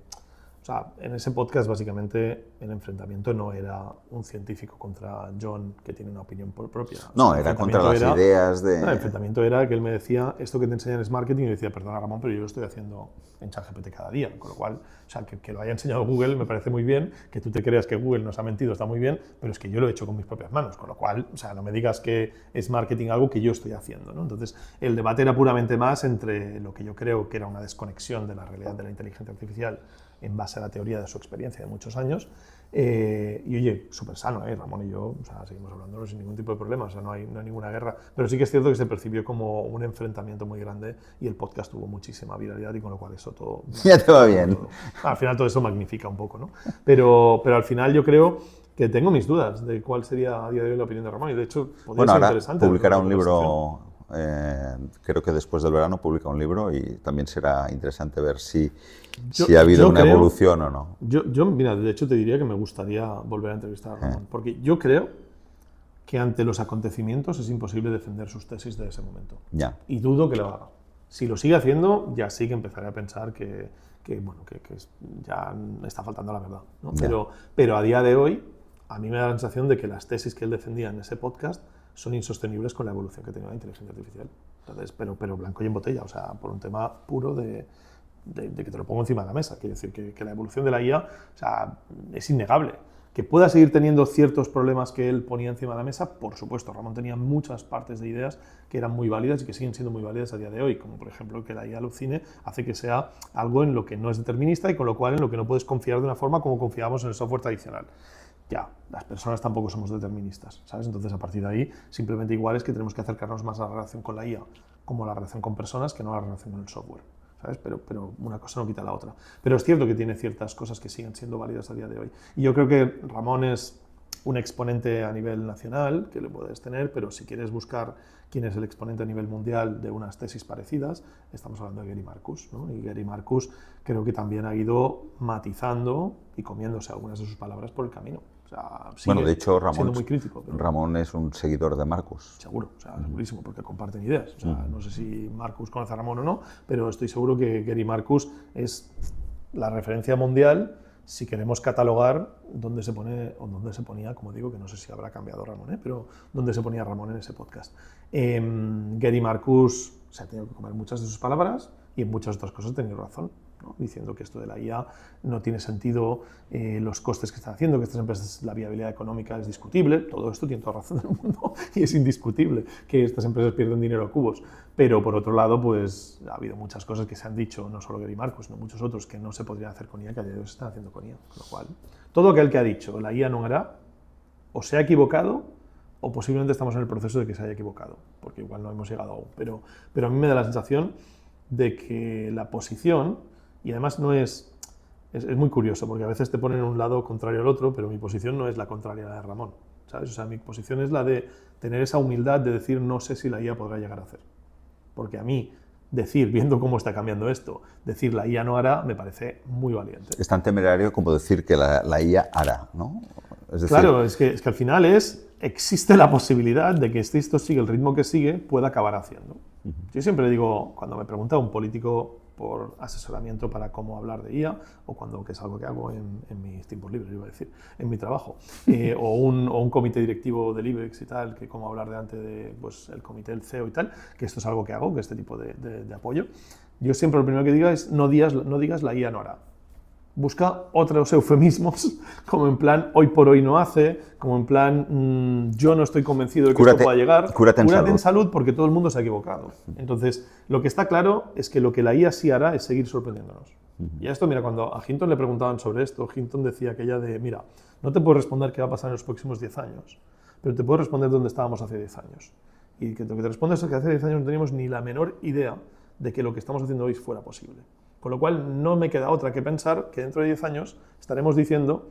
O sea, en ese podcast básicamente el enfrentamiento no era un científico contra John que tiene una opinión propia. No, era contra las ideas de... No, el enfrentamiento era que él me decía, esto que te enseñan es marketing, y yo decía, perdona Ramón, pero yo lo estoy haciendo en ChatGPT cada día. Con lo cual, o sea, que lo haya enseñado Google me parece muy bien, que tú te creas que Google nos ha mentido está muy bien, pero es que yo lo he hecho con mis propias manos. Con lo cual, o sea, no me digas que es marketing algo que yo estoy haciendo, ¿no? Entonces, el debate era puramente más entre lo que yo creo que era una desconexión de la realidad de la inteligencia artificial en base a la teoría de su experiencia de muchos años. Y oye, súper sano, Ramón y yo, o sea, seguimos hablando sin ningún tipo de problema, o sea, no hay ninguna guerra, pero sí que es cierto que se percibió como un enfrentamiento muy grande y el podcast tuvo muchísima viralidad y con lo cual eso todo... Ya te va bien. Al final todo eso magnifica un poco, ¿no? Pero al final yo creo que tengo mis dudas de cuál sería a día de hoy la opinión de Ramón y de hecho podría ser interesante. Publicará un libro, creo que después del verano publica un libro y también será interesante ver si ha habido una evolución o no. Mira, de hecho te diría que me gustaría volver a entrevistar a Ramón, porque yo creo que ante los acontecimientos es imposible defender sus tesis de ese momento. Ya. Y dudo que lo haga. Si lo sigue haciendo, ya sí que empezaré a pensar que ya está faltando la verdad, ¿no? Pero a día de hoy, a mí me da la sensación de que las tesis que él defendía en ese podcast son insostenibles con la evolución que ha tenido la inteligencia artificial. Entonces, pero blanco y en botella, o sea, por un tema puro de que te lo pongo encima de la mesa. Quiero decir que la evolución de la IA, o sea, es innegable. Que pueda seguir teniendo ciertos problemas que él ponía encima de la mesa, por supuesto. Ramón tenía muchas partes de ideas que eran muy válidas y que siguen siendo muy válidas a día de hoy, como por ejemplo que la IA alucine hace que sea algo en lo que no es determinista y con lo cual en lo que no puedes confiar de una forma como confiábamos en el software tradicional. Ya, las personas tampoco somos deterministas, ¿sabes? Entonces, a partir de ahí, simplemente igual es que tenemos que acercarnos más a la relación con la IA, como la relación con personas, que no a la relación con el software, ¿sabes? Pero una cosa no quita la otra. Pero es cierto que tiene ciertas cosas que siguen siendo válidas a día de hoy. Y yo creo que Ramón es un exponente a nivel nacional, que le puedes tener, pero si quieres buscar quién es el exponente a nivel mundial de unas tesis parecidas, estamos hablando de Gary Marcus, ¿no? Y Gary Marcus creo que también ha ido matizando y comiéndose algunas de sus palabras por el camino. O sea, bueno, de hecho, siendo muy crítico, Ramón es un seguidor de Marcus. Seguro, o sea, segurísimo, porque comparten ideas. O sea, no sé si Marcus conoce a Ramón o no, pero estoy seguro que Gary Marcus es la referencia mundial si queremos catalogar dónde se pone, o dónde se ponía, como digo, que no sé si habrá cambiado Ramón, pero dónde se ponía Ramón en ese podcast. Gary Marcus se ha tenido que comer muchas de sus palabras y en muchas otras cosas ha tenido razón, ¿no? Diciendo que esto de la IA no tiene sentido, los costes que están haciendo, que estas empresas, la viabilidad económica es discutible, todo esto tiene toda razón del mundo y es indiscutible que estas empresas pierden dinero a cubos. Pero por otro lado, pues ha habido muchas cosas que se han dicho, no solo Gary Marcus, sino muchos otros que no se podrían hacer con IA, que a día de hoy se están haciendo con IA. Con lo cual, todo aquel que ha dicho la IA no hará, o se ha equivocado, o posiblemente estamos en el proceso de que se haya equivocado, porque igual no hemos llegado aún. Pero a mí me da la sensación de que la posición, y además no es muy curioso, porque a veces te ponen en un lado contrario al otro, pero mi posición no es la contraria a la de Ramón, ¿sabes? O sea, mi posición es la de tener esa humildad de decir no sé si la IA podrá llegar a hacer. Porque a mí decir, viendo cómo está cambiando esto, decir la IA no hará, me parece muy valiente. Es tan temerario como decir que la IA hará, ¿no? Es decir, claro, es que al final existe la posibilidad de que si esto sigue el ritmo que sigue, pueda acabar haciendo. Yo siempre digo, cuando me pregunta un político por asesoramiento para cómo hablar de IA, o que es algo que hago en mis tiempos libres, iba a decir, en mi trabajo, o un comité directivo del IBEX y tal, que cómo hablar delante de pues, el comité del CEO y tal, que esto es algo que hago, que este tipo de apoyo. Yo siempre lo primero que digo es no digas la IA no hará. Busca otros eufemismos, como en plan hoy por hoy no hace, como en plan yo no estoy convencido de que esto pueda llegar. Cúrate en salud porque todo el mundo se ha equivocado. Entonces, lo que está claro es que lo que la IA sí hará es seguir sorprendiéndonos. Y a esto, mira, cuando a Hinton le preguntaban sobre esto, Hinton decía aquella de, mira, no te puedo responder qué va a pasar en los próximos 10 años, pero te puedo responder dónde estábamos hace 10 años. Y que lo que te responde es que hace 10 años no teníamos ni la menor idea de que lo que estamos haciendo hoy fuera posible. Con lo cual, no me queda otra que pensar que dentro de 10 años estaremos diciendo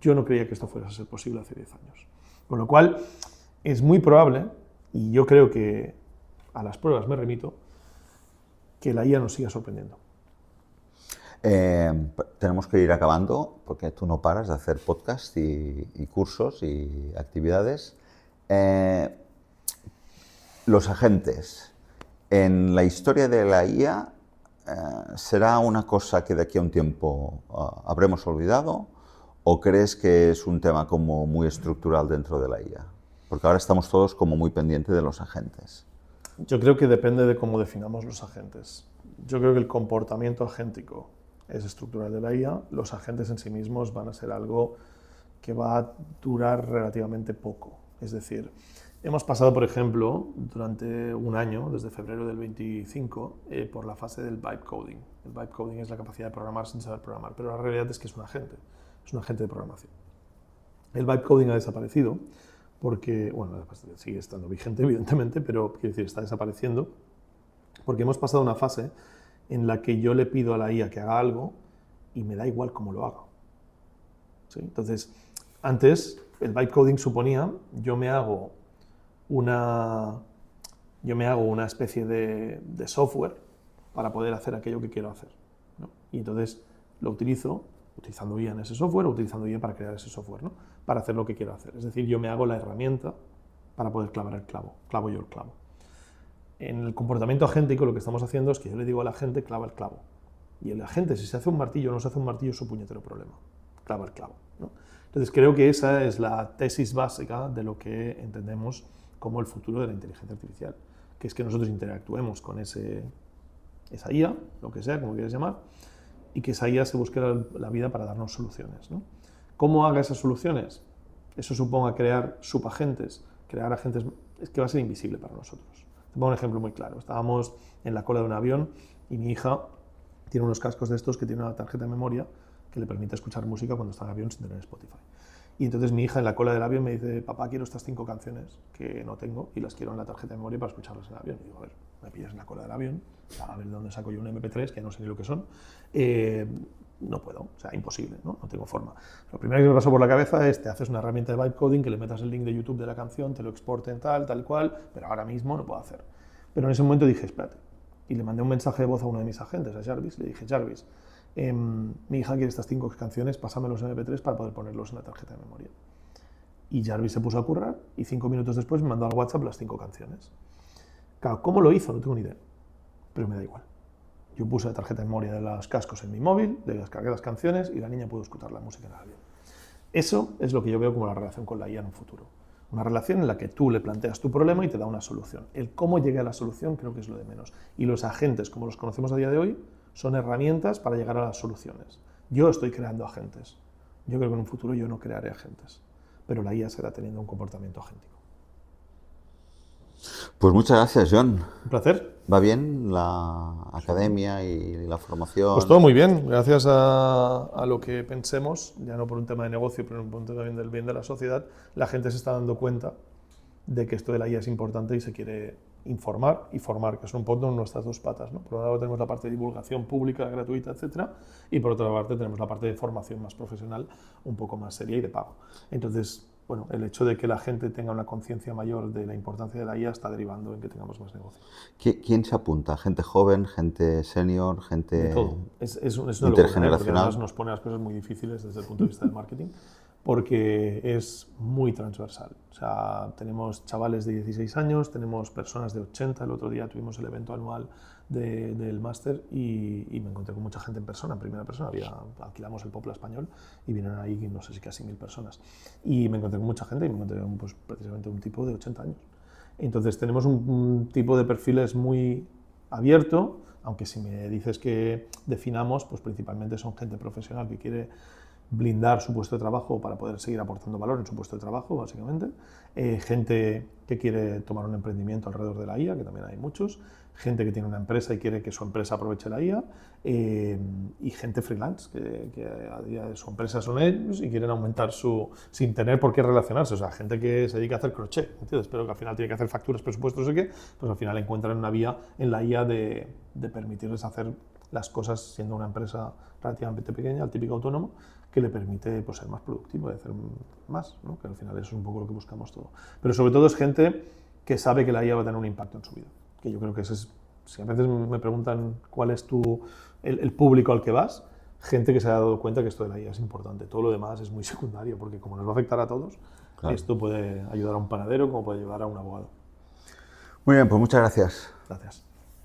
yo no creía que esto fuera a ser posible hace 10 años. Con lo cual, es muy probable, y yo creo que a las pruebas me remito, que la IA nos siga sorprendiendo. Tenemos que ir acabando, porque tú no paras de hacer podcasts y cursos y actividades. Los agentes. En la historia de la IA, ¿será una cosa que de aquí a un tiempo habremos olvidado o crees que es un tema como muy estructural dentro de la IA? Porque ahora estamos todos como muy pendientes de los agentes. Yo creo que depende de cómo definamos los agentes. Yo creo que el comportamiento agéntico es estructural de la IA, los agentes en sí mismos van a ser algo que va a durar relativamente poco. Es decir, hemos pasado, por ejemplo, durante un año, desde febrero del 25, por la fase del vibe coding. El vibe coding es la capacidad de programar sin saber programar, pero la realidad es que es un agente de programación. El vibe coding ha desaparecido porque, bueno, sigue estando vigente, evidentemente, pero quiero decir, está desapareciendo porque hemos pasado una fase en la que yo le pido a la IA que haga algo y me da igual cómo lo haga. ¿Sí? Entonces, antes el vibe coding suponía yo me hago una especie de software para poder hacer aquello que quiero hacer, ¿no? Y entonces lo utilizo utilizando IA en ese software o utilizando IA para crear ese software, ¿no? Para hacer lo que quiero hacer. Es decir, yo me hago la herramienta para poder clavar el clavo, clavo yo el clavo. En el comportamiento agéntico lo que estamos haciendo es que yo le digo a la gente clava el clavo. Y el agente, si se hace un martillo o no se hace un martillo, es su puñetero problema. Clava el clavo, ¿no? Entonces creo que esa es la tesis básica de lo que entendemos como el futuro de la inteligencia artificial, que es que nosotros interactuemos con esa IA, lo que sea, como quieras llamar, y que esa IA se busque la vida para darnos soluciones, ¿no? ¿Cómo haga esas soluciones? Eso suponga crear subagentes, crear agentes, es que va a ser invisible para nosotros. Te pongo un ejemplo muy claro. Estábamos en la cola de un avión y mi hija tiene unos cascos de estos que tiene una tarjeta de memoria que le permite escuchar música cuando está en avión sin tener Spotify. Y entonces mi hija en la cola del avión me dice, papá, quiero estas 5 canciones que no tengo y las quiero en la tarjeta de memoria para escucharlas en el avión. Y digo, a ver, me pillas en la cola del avión, a ver de dónde saco yo un MP3, que no sé ni lo que son. No puedo, o sea, imposible, ¿no? No tengo forma. Lo primero que me pasó por la cabeza es, te haces una herramienta de vibe coding, que le metas el link de YouTube de la canción, te lo exporten tal cual, pero ahora mismo no puedo hacer. Pero en ese momento dije, espérate, y le mandé un mensaje de voz a uno de mis agentes, a Jarvis, le dije, Jarvis, mi hija quiere estas 5 canciones, pásame los MP3 para poder ponerlos en la tarjeta de memoria. Y Jarvis se puso a currar y 5 minutos después me mandó al WhatsApp las 5 canciones. Claro, ¿cómo lo hizo? No tengo ni idea, pero me da igual. Yo puse la tarjeta de memoria de los cascos en mi móvil, le descargué las canciones y la niña pudo escuchar la música en el avión. Eso es lo que yo veo como la relación con la IA en un futuro. Una relación en la que tú le planteas tu problema y te da una solución. El cómo llegue a la solución creo que es lo de menos. Y los agentes, como los conocemos a día de hoy, son herramientas para llegar a las soluciones. Yo estoy creando agentes. Yo creo que en un futuro yo no crearé agentes, pero la IA será teniendo un comportamiento agéntico. Pues muchas gracias, John. Un placer. ¿Va bien la academia y la formación? Pues todo muy bien, gracias a lo que pensemos, ya no por un tema de negocio, pero por un tema también del bien de la sociedad, la gente se está dando cuenta de que esto de la IA es importante y se quiere informar y formar, que son un poco nuestras dos patas, ¿no? Por un lado tenemos la parte de divulgación pública, gratuita, etcétera, y por otra parte tenemos la parte de formación más profesional, un poco más seria y de pago. Entonces, bueno, el hecho de que la gente tenga una conciencia mayor de la importancia de la IA está derivando en que tengamos más negocio. ¿Quién se apunta? ¿Gente joven, gente senior, gente de todo? Es una locura, intergeneracional? Porque además nos pone las cosas muy difíciles desde el punto de vista del marketing, porque es muy transversal. O sea, tenemos chavales de 16 años, tenemos personas de 80, el otro día tuvimos el evento anual del máster y me encontré con mucha gente en persona, en primera persona, alquilamos el Popla Español y vinieron ahí, no sé si casi 1000 personas. Y me encontré con mucha gente y me encontré con pues, precisamente un tipo de 80 años. Entonces tenemos un tipo de perfiles muy abierto, aunque si me dices que definamos, pues principalmente son gente profesional que quiere blindar su puesto de trabajo para poder seguir aportando valor en su puesto de trabajo, básicamente. Gente que quiere tomar un emprendimiento alrededor de la IA, que también hay muchos. Gente que tiene una empresa y quiere que su empresa aproveche la IA. Y gente freelance, que a día de su empresa son ellos y quieren aumentar sin tener por qué relacionarse. O sea, gente que se dedica a hacer crochet, ¿entiendes? Pero que al final tiene que hacer facturas, presupuestos, no sé qué, pues al final encuentran una vía en la IA de permitirles hacer las cosas siendo una empresa relativamente pequeña, el típico autónomo, que le permite pues, ser más productivo y hacer más, ¿no? Que al final eso es un poco lo que buscamos todo. Pero sobre todo es gente que sabe que la IA va a tener un impacto en su vida. Que yo creo que ese es, si a veces me preguntan cuál es el público al que vas, gente que se ha dado cuenta que esto de la IA es importante. Todo lo demás es muy secundario, porque como nos va a afectar a todos, claro, esto puede ayudar a un panadero como puede ayudar a un abogado. Muy bien, pues muchas gracias. Gracias.